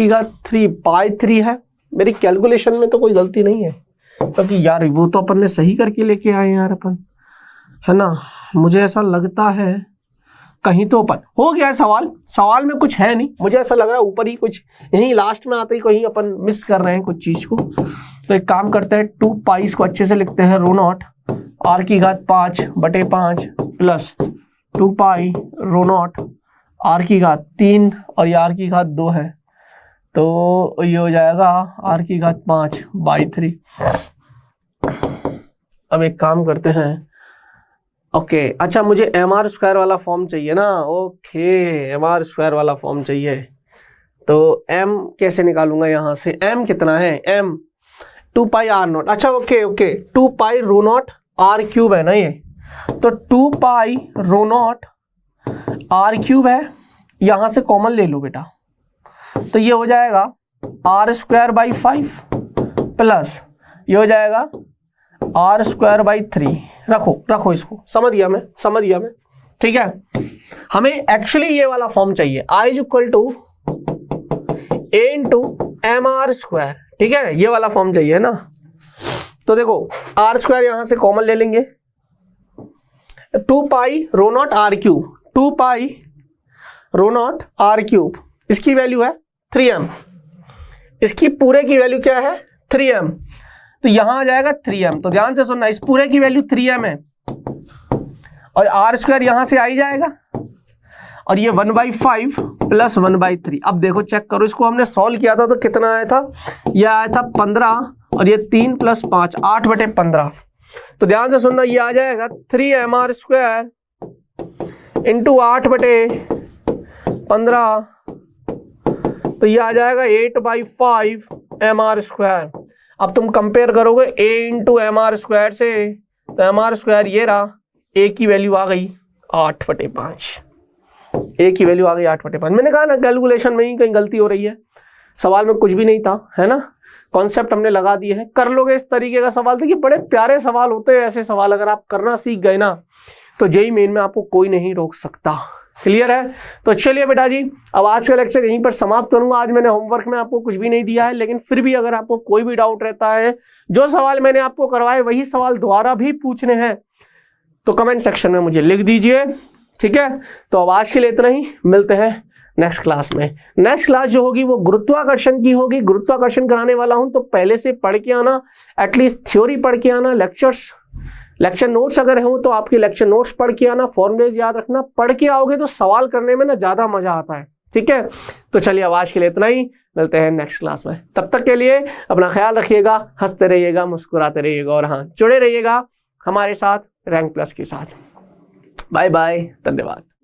घात 3 पाई 3 है। मेरी कैलकुलेशन में तो कोई गलती नहीं है, क्योंकि यार वो तो अपन ने सही करके लेके आए यार अपन, है ना, मुझे ऐसा लगता है कहीं तो ऊपर हो गया है सवाल में कुछ है नहीं, मुझे ऐसा लग रहा है ऊपर ही कुछ, यहीं लास्ट में आते ही कहीं अपन मिस कर रहे हैं कुछ चीज को। तो एक काम करते हैं, 2 पाई इसको अच्छे से लिखते हैं, रो नॉट r की घात 5/5 plus 2 pi rho not r की घात 3 और ये r की घात 2 है, तो ये हो जाएगा r की घात 5/3। अब एक काम करते हैं, ओके अच्छा मुझे mr स्क्वायर वाला फॉर्म चाहिए ना, ओके mr स्क्वायर वाला फॉर्म चाहिए, तो m कैसे निकालूंगा यहाँ से, m कितना है, m 2 पाई r नॉट, अच्छा okay 2 pi rho not r cube है ना ये, तो 2 pi rho not r cube है, यहाँ से कॉमन ले लो बेटा, तो ये हो जाएगा r²/5 प्लस ये हो जाएगा r²/3। रखो इसको, समझ गया मैं, ठीक है। हमें एक्चुअली ये वाला फॉर्म चाहिए, I = a × mr², ठीक है, ये वाला फॉर्म चाहिए ना। तो देखो r² यहां से कॉमन ले लेंगे, 2 pi rho not r cube, 2 pi rho not r cube, इसकी वैल्यू है 3m, इसकी पूरे की वैल्यू क्या है 3m, तो यहां आ जाएगा 3m, तो ध्यान से सुनना, इस पूरे की वैल्यू 3m है और r² यहां से आ ही जाएगा, और ये 1/5 प्लस 1/3। अब देखो चेक करो, इसको हमने सॉल्व किया था तो कितना आया था, यह आया था 15 और ये 3 + 5 8/15, तो ध्यान से सुनना, ये आ जाएगा 3mr² × 8/15, तो ये आ जाएगा 8/5 mr²। अब तुम कंपेयर करोगे a × mr² से, तो mr² ये रहा, a की वैल्यू आ गई 8/5, a की वैल्यू आ गई 8/5। मैंने कहा ना कैलकुलेशन में ही कहीं गलती हो रही है, सवाल में कुछ भी नहीं था, है ना, कॉन्सेप्ट हमने लगा दिए हैं, कर लोगे इस तरीके का सवाल। देखिए बड़े प्यारे सवाल होते हैं ऐसे सवाल, अगर आप करना सीख गए ना तो जेईई मेन में आपको कोई नहीं रोक सकता। क्लियर है? तो चलिए बेटा जी, अब आज का लेक्चर यहीं पर समाप्त करूंगा। आज मैंने होमवर्क में आपको कुछ भी नहीं दिया है, लेकिन फिर भी अगर आपको कोई भी डाउट रहता है, जो सवाल मैंने आपको करवाए वही सवाल दोबारा भी पूछने हैं, तो कमेंट सेक्शन में मुझे लिख दीजिए, ठीक है। तो अब आज के लिए इतना ही, मिलते हैं नेक्स्ट क्लास में। नेक्स्ट क्लास जो होगी वो गुरुत्वाकर्षण की होगी, गुरुत्वाकर्षण कराने वाला हूं, तो पहले से पढ़ के आना, एटलीस्ट थ्योरी पढ़ के आना, लेक्चर नोट्स अगर हो तो आपके लेक्चर नोट्स पढ़ के आना, फॉर्मूलेज याद रखना, पढ़ के आओगे तो सवाल करने में ना ज्यादा मजा आता है, ठीक है। तो चलिए अब आज के लिए इतना ही, मिलते हैं नेक्स्ट क्लास में। तब तक के लिए अपना ख्याल रखिएगा, हंसते रहिएगा, मुस्कुराते रहिएगा, और हाँ जुड़े रहिएगा हमारे साथ रैंक प्लस के साथ। बाय बाय, धन्यवाद।